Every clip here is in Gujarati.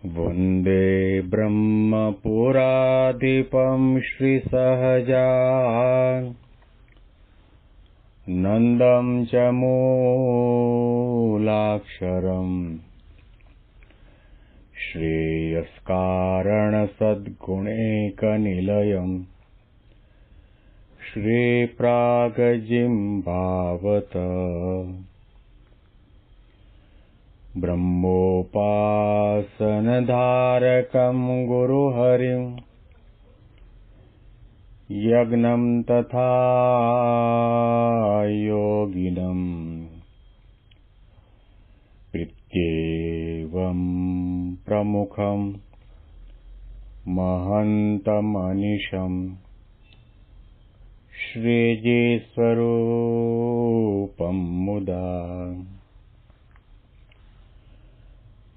वन्दे ब्रह्मपुराधिपं श्रीसहजानन्दं च मूलाक्षरम् श्रेयस्कारणसद्गुणैकनिलयम् श्रीप्रागजिह्वावत ब्रह्मोपासनधारकं गुरुहरिं यज्ञं तथा योगिनं प्रत्येवं प्रमुखं महन्तमनिशं श्रीजीस्वरूपं मुदा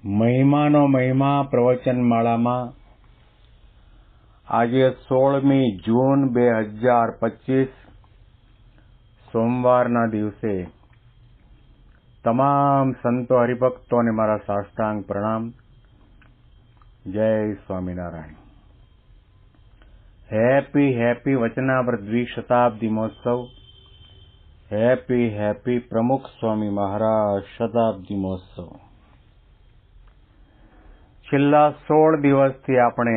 મહિમાનો મહિમા પ્રવચનમાળામાં આજે 16મી જૂન 2025 સોમવારના દિવસે તમામ સંતો હરિભક્તોને મારા સાષ્ટાંગ પ્રણામ. જય સ્વામિનારાયણ. હેપી વચનાવ્રત દ્વિશતાબ્દી મહોત્સવ. હેપી પ્રમુખ સ્વામી મહારાજ શતાબ્દી મહોત્સવ. છેલ્લા 16 દિવસથી આપણે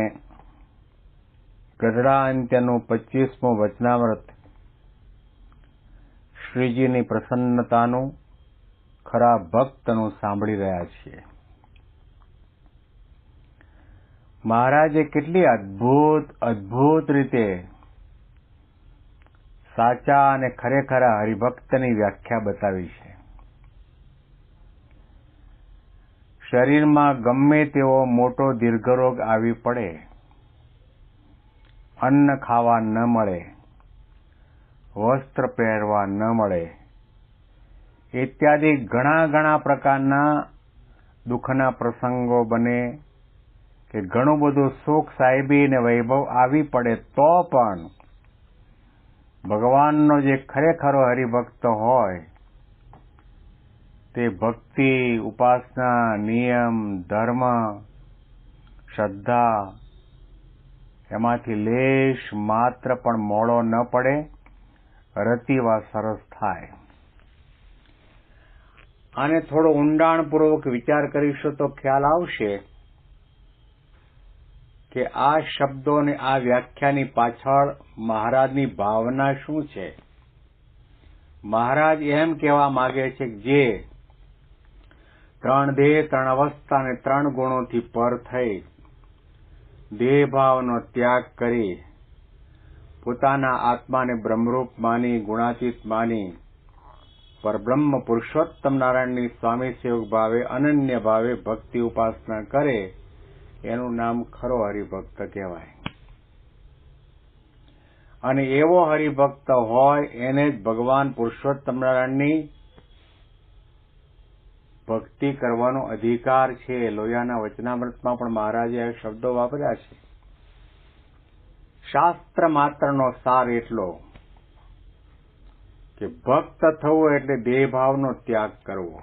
ગઢડા અંત્યનું 25મું વચનાવ્રત શ્રીજીની પ્રસન્નતાનું ખરા ભક્તનું સાંભળી રહ્યા છીએ. મહારાજે કેટલી અદ્ભુત રીતે સાચા અને ખરેખરા હરિભક્તની વ્યાખ્યા બતાવી છે. શરીરમાં ગમે તેવો મોટો દીર્ઘરોગ આવી પડે, અન્ન ખાવા ન મળે, વસ્ત્ર પહેરવા ન મળે, ઇત્યાદિ ઘણા પ્રકારના દુઃખના પ્રસંગો બને કે ઘણું બધું સુખ સાહેબી અને વૈભવ આવી પડે તો પણ ભગવાનનો જે ખરેખરો હરિભક્ત હોય તે ભક્તિ, ઉપાસના, નિયમ, ધર્મ, શ્રદ્ધા એમાંથી લેશ માત્ર પણ મોડો ન પડે, રતિવા સરસ થાય. આને થોડો ઊંડાણપૂર્વક વિચાર કરીશું તો ખ્યાલ આવશે કે આ શબ્દોને આ વ્યાખ્યાની પાછળ મહારાજની ભાવના શું છે. મહારાજ એમ કહેવા માંગે છે કે જે 3 દેહ 3 અવસ્થા અને 3 ગુણોથી પર થઈ દેહભાવનો ત્યાગ કરી પોતાના આત્માને બ્રહ્મરૂપ માની, ગુણાતીત માની પરબ્રહ્મ પુરુષોત્તમ નારાયણની સ્વામી સેવક ભાવે અનન્ય ભાવે ભક્તિ ઉપાસના કરે એનું નામ ખરો હરિભક્ત કહેવાય. અને એવો હરિભક્ત હોય એને જ ભગવાન પુરુષોત્તમ નારાયણની ભક્તિ કરવાનો અધિકાર છે. લોયાના વચનામૃતમાં પણ મહારાજે આ શબ્દો વાપર્યા છે. શાસ્ત્ર માત્રનો સાર એટલો કે ભક્ત થવું એટલે દેહભાવનો ત્યાગ કરવો,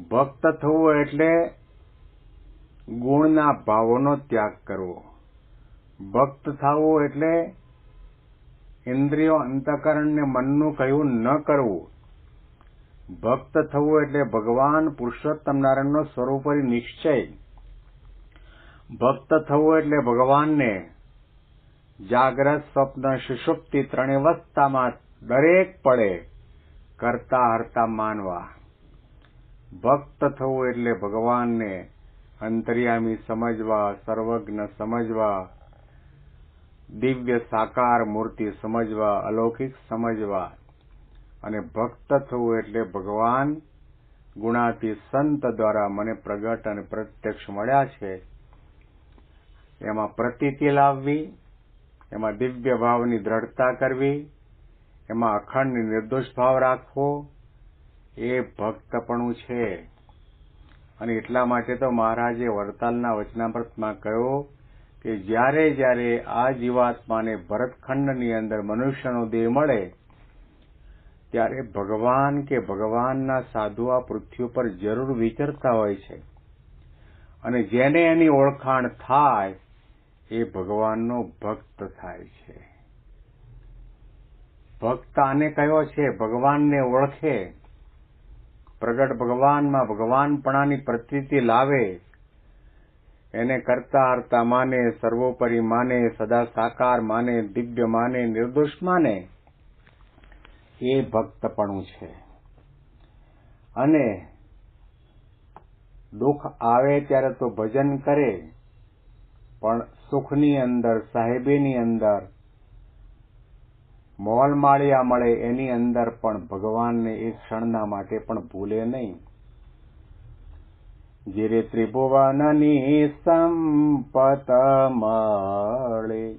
ભક્ત થવું એટલે ગુણના ભાવોનો ત્યાગ કરવો, ભક્ત થવું એટલે ઇન્દ્રિયો, અંતઃકરણ ને મનનું કહ્યું ન કરવું, ભક્ત થવું એટલે ભગવાન પુરુષોત્તમ નારાયણનો સ્વરૂપરી નિશ્ચય, ભક્ત થવું એટલે ભગવાનને જાગ્રત, સ્વપ્ન, સુષુપ્તિ 3 અવસ્થામાં દરેક પડે કરતા હરતા માનવા. ભક્ત થવું એટલે ભગવાનને અંતર્યામી સમજવા, સર્વજ્ઞ સમજવા, દિવ્ય સાકાર મૂર્તિ સમજવા, અલૌકિક સમજવા. અને ભક્ત થવું એટલે ભગવાન ગુણાતીત સંત દ્વારા મને પ્રગટ અને પ્રત્યક્ષ મળ્યા છે એમાં પ્રતીતિ લાવવી, એમાં દિવ્ય ભાવની દ્રઢતા કરવી, એમાં અખંડ નિર્દોષ ભાવ રાખવો, એ ભક્તપણું છે. અને એટલા માટે તો મહારાજે વરતાલના વચનામૃતમાં કહ્યું કે જ્યારે આ જીવાત્માને ભરતખંડની અંદર મનુષ્યનો દેહ મળે ત્યારે ભગવાન કે ભગવાનના સાધુ આ પૃથ્વી ઉપર જરૂર વિચરતા હોય છે અને જેને એની ઓળખાણ થાય એ ભગવાનનો ભક્ત થાય છે. ભક્ત આને કયો છે? ભગવાનને ઓળખે, પ્રગટ ભગવાનમાં ભગવાનપણાની પ્રતીતિ લાવે, એને કરતા હરતા માને, સર્વોપરી માને, સદા સાકાર માને, દિવ્ય માને, નિર્દોષ માને, એ ભક્તપણું છે. અને દુઃખ આવે ત્યારે તો ભજન કરે, પણ સુખની અંદર, સાહેબીની અંદર, મોલમાળિયા મળે એની અંદર પણ ભગવાનને એક ક્ષણના માટે પણ ભૂલે નહીં. જીરે ત્રિભુવનની સંપત મળે,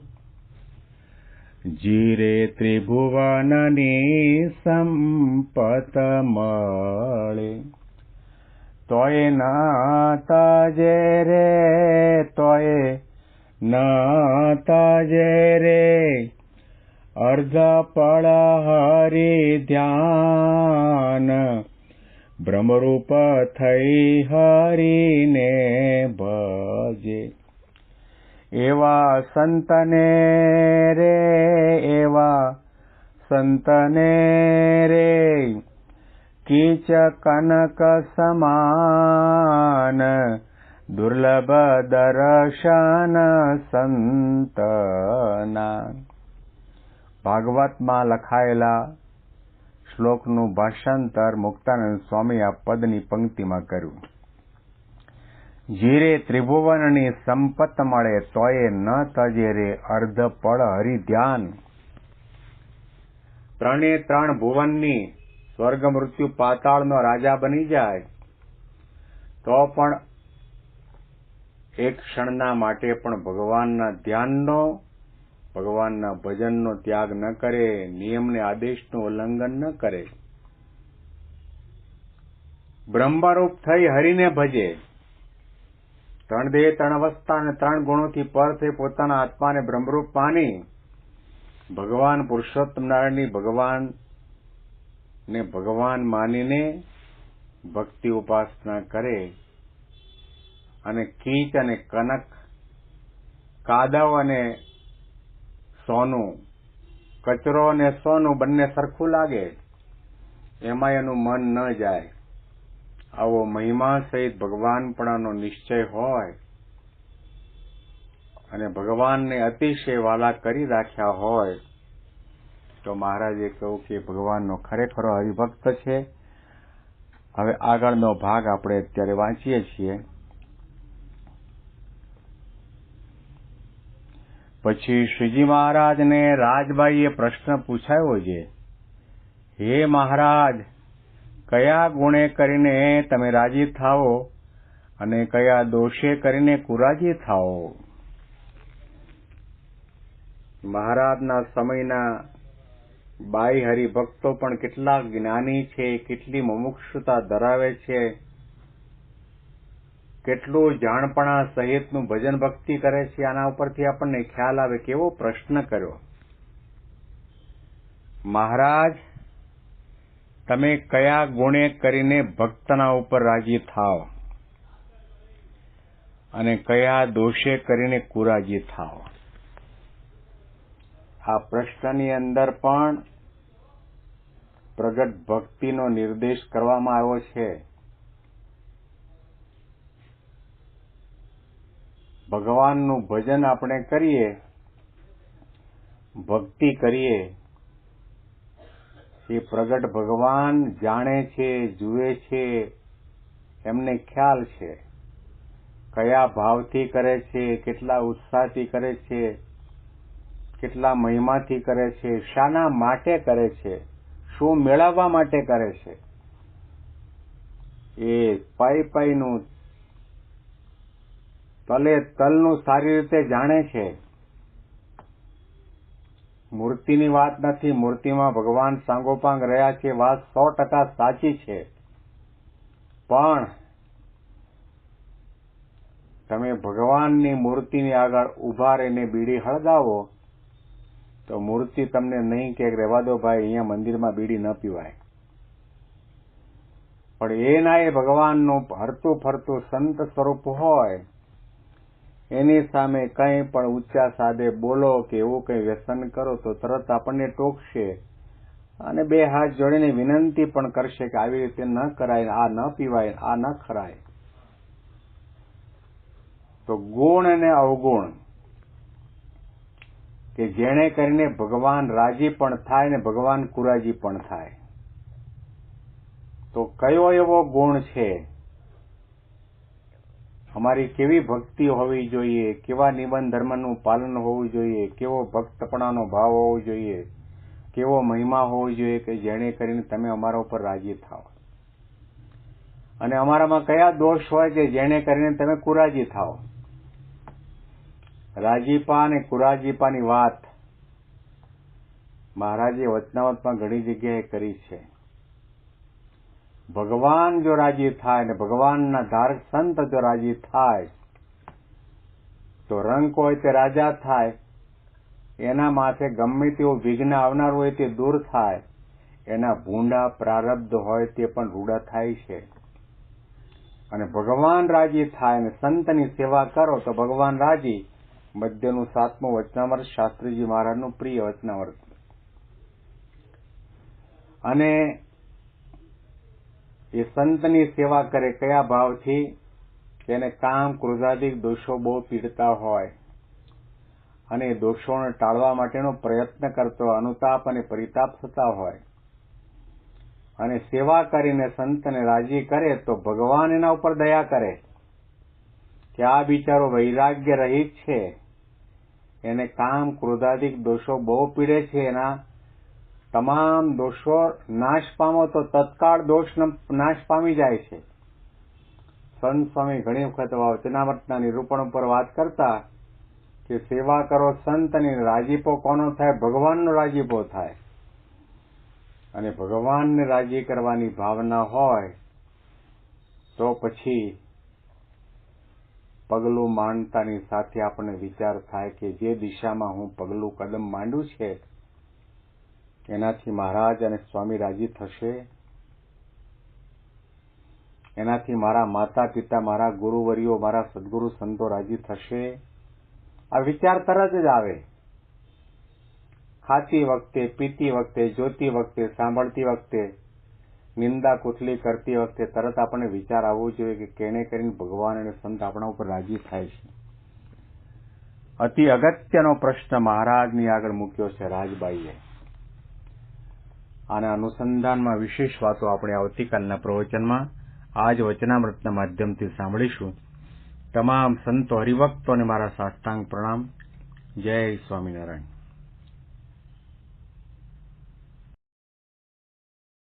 જીરે ત્રિભુવનની સંપત મળે, તોય ના તજે રે, તોય ના તજે રે, અર્ધ પળ હરિ ધ્યાન, બ્રહ્મરૂપ થઈ હરિને ભજે. એવા સંતને રે, એવા સંતને રે, કીચ કનક સમાન, દુર્લભ દર્શન સંતના. ભાગવતમાં લખાયેલા શ્લોકનું ભાષાંતર મુક્તાનંદ સ્વામી આ પદની પંક્તિમાં કર્યું. જીરે ત્રિભુવનની સંપત મળે, તોય ન તજે રે, અર્ધ પળ હરિ ધ્યાન. ત્રણે ત્રણ ભુવનની, સ્વર્ગ મૃત્યુ પાતાળનો રાજા બની જાય તો પણ એક ક્ષણના માટે પણ ભગવાનના ધ્યાનનો, ભગવાનના ભજનનો ત્યાગ ન કરે, નિયમને આદેશનું ઉલ્લંઘન ન કરે. બ્રહ્મરૂપ થઈ હરિને ભજે. ત્રણ દેહ, ત્રણ અવસ્થા અને ત્રણ ગુણોથી પર થઈ પોતાના આત્માને બ્રહ્મરૂપ માની ભગવાન પુરુષોત્તમ નારાયણની ભગવાન માનીને ભક્તિ ઉપાસના કરે અને કીચ અને કનક, કાદવ અને સોનું, કચરો અને સોનું બંને સરખું લાગે, એમાં એનું મન ન જાય. આવો મહિમા સહિત ભગવાનપણાનો નિશ્ચય હોય અને ભગવાનને અતિશય વાલા કરી રાખ્યા હોય તો મહારાજે કહ્યું કે ભગવાનનો ખરેખરો હરિભક્ત છે. હવે આગળનો ભાગ આપણે અત્યારે વાંચીએ છીએ. પછી શ્રીજી મહારાજને રાજબાઈએ પ્રશ્ન પૂછાયો છે, હે મહારાજ, કયા ગુણે કરીને તમે રાજી થાઓ અને કયા દોષે કરીને કુરાજી થાઓ? મહારાજના સમયના બાઈ હરિભક્તો પણ કેટલા જ્ઞાની છે, કેટલી મુમુક્ષુતા ધરાવે છે, કેટલું જાણપણા સહિતનું ભજન ભક્તિ કરે છે. આના ઉપરથી આપણને ખ્યાલ આવે કેવો પ્રશ્ન કર્યો. મહારાજ, તમે કયા ગુણે કરીને ભક્તના ઉપર રાજી થાવ અને કયા દોષે કરીને કુરાજી થાવ? આ પ્રશ્નની અંદર પણ પ્રગટ ભક્તિનો નિર્દેશ કરવામાં આવ્યો છે. ભગવાનનું ભજન આપણે કરીએ, ભક્તિ કરીએ, એ પ્રગટ ભગવાન જાણે છે, જુએ છે, એમને ખ્યાલ છે. કયા ભાવથી કરે છે, કેટલા ઉત્સાહથી કરે છે, કેટલા મહિમાથી કરે છે, શાના માટે કરે છે, શું મેળવવા માટે કરે છે, એ પાઈનું તલે તલનું સારી રીતે જાણે છે. મૂર્તિની વાત નથી, મૂર્તિમાં ભગવાન સાંગોપાંગ રહ્યા છે, વાત 100% સાચી છે. પણ તમે ભગવાનની મૂર્તિની આગળ ઉભા રહીને બીડી હળગાવો તો મૂર્તિ તમને નહીં કે રહેવા દો ભાઈ, અહીંયા મંદિરમાં બીડી ન પીવાય. પણ એના એ ભગવાનનું હરતું ફરતું સંત સ્વરૂપ હોય, એની સામે કંઈ પણ ઊંચા સાદે બોલો કે એવું કંઈ વ્યસન કરો તો તરત આપણને ટોકશે અને બે હાથ જોડીને વિનંતી પણ કરશે કે આવી રીતે ન કરાય, આ ન પીવાય, આ ન ખરાય. તો ગુણ અને અવગુણ કે જેણે કરીને ભગવાન રાજી પણ થાય ને ભગવાન કુરાજી પણ થાય. તો કયો એવો ગુણ છે, અમારી કેવી ભક્તિ હોવી જોઈએ, કેવા નિબંધ ધર્મનું પાલન હોવું જોઈએ, કેવો ભક્તપણાનો ભાવ હોવો જોઈએ, કેવો મહિમા હોવો જોઈએ કે જેણે કરીને તમે અમારા ઉપર રાજી થાઓ, અને અમારામાં કયા દોષ હોય કે જેણે કરીને તમે કુરાજી થાઓ. રાજીપા અને કુરાજીપાની વાત મહારાજે વચનામૃતમાં ઘણી જગ્યાએ કરી છે. ભગવાન જો રાજી થાય ને ભગવાનના ધારક સંત જો રાજી થાય તો રંક હોય તે રાજા થાય, એના માથે ગમે તેવું વિઘ્ન આવનાર હોય તે દૂર થાય, એના ભૂંડા પ્રારબ્ધ હોય તે પણ રૂડા થાય છે. અને ભગવાન રાજી થાય ને સંતની સેવા કરો તો ભગવાન રાજી. મધ્યનું 7મું વચનામૃત શાસ્ત્રીજી મહારાજનું પ્રિય વચનામૃત. અને એ સંતની સેવા કરે કયા ભાવથી? કે એને કામ ક્રોધાદિક દોષો બહુ પીડતા હોય અને એ દોષોને ટાળવા માટેનો પ્રયત્ન કરતો, અનુતાપ અને પરિતાપ થતા હોય અને સેવા કરીને સંતને રાજી કરે તો ભગવાન એના ઉપર દયા કરે કે આ બિચારો વૈરાગ્ય રહિત છે, એને કામ ક્રોધાદિક દોષો બહુ પીડે છે, એના તમામ દોષો નાશ પામો તો તત્કાળ દોષ નાશ પામી જાય છે. સંત સ્વામી ઘણી વખત વચનામૃતના નિરૂપણ ઉપર વાત કરતા કે સેવા કરો સંતની, રાજીપો કોનો થાય? ભગવાનનો રાજીપો થાય. અને ભગવાનને રાજી કરવાની ભાવના હોય તો પછી પગલું માંડતાની સાથે આપણને વિચાર થાય કે જે દિશામાં હું પગલું કદમ માંડ્યું છે એનાથી મહારાજ અને સ્વામી રાજી થશે, એનાથી મારા માતા પિતા, મારા ગુરુવર્યો, મારા સદગુરુ સંતો રાજી થશે. આ વિચાર તરત જ આવે. ખાતી વખતે, પીતી વખતે, જોતી વખતે, સાંભળતી વખતે, નિંદા કુથલી કરતી વખતે તરત આપણને વિચાર આવવો જોઈએ કે કેને કરીને ભગવાન અને સંત આપણા ઉપર રાજી થાય છે. અતિ અગત્યનો પ્રશ્ન મહારાજની આગળ મૂક્યો છે રાજબાઈએ. આના અનુસંધાનમાં વિશેષ વાતો આપણે આવતીકાલના પ્રવચનમાં આજ વચનામૃતના માધ્યમથી સાંભળીશું. તમામ સંતો હરિભક્તોને મારા સાષ્ટાંગ પ્રણામ. જય સ્વામિનારાયણ.